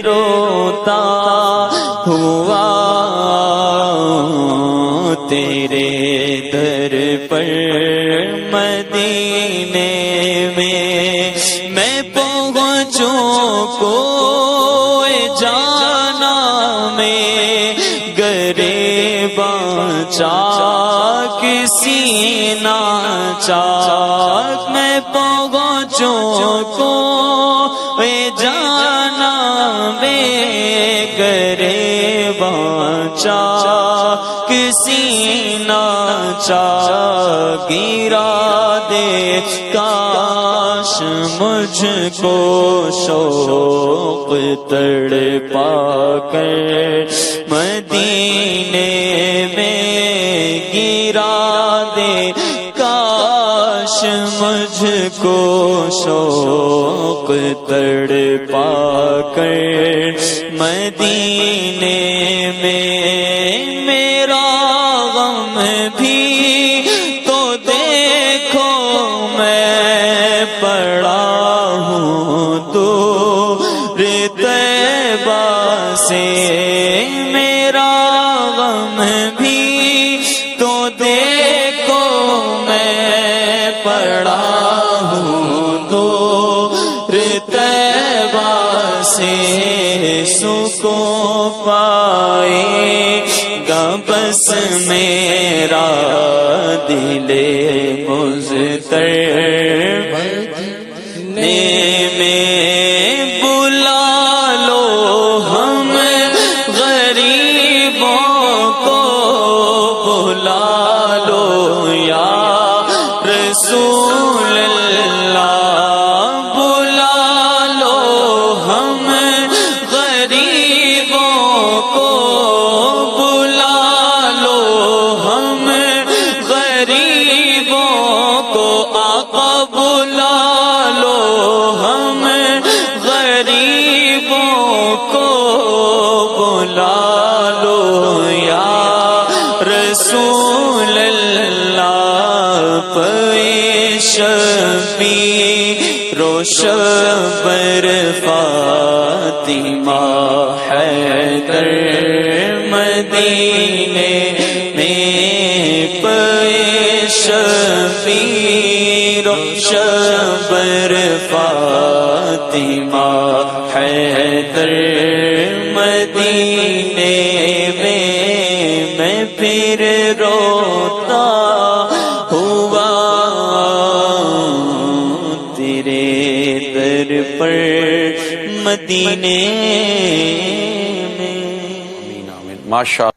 روتا ہوا تیرے در پر مدینے میں پہنچوں کوئی جانا میں گریباں چاک سینہ چاک میں پہنچوں کوئی جانا میں گریباں چاک سینہ چاک گرا دے کاش مجھ کو شوق تڑپا کر مدینے میں گرا دے کاش مجھ کو شوق تڑپا کر مدینے میں میرا غم بھی تو دیکھو میں پڑا ہوں دور طیبہ سے میرا غم بھی تو دیکھو میں پڑا ہوں دور طیبہ سے سکون پائے گا بس میرا دل مضطرب میں بلا لو ہم غریبوں کو بلا لو یا رسول اللہ بلا لو ہم غریبوں کو بلا لو ہم غریبوں کو آقا بلا لو ہم غریبوں کو بلا لو یا رسول اللہ شبیر و شبر فاطمہ حیدر مدینے میں شبیر و شبر فاطمہ حیدر مدینے میں پھر روتا ہوا تیرے در پر مدینے میں. ماشاء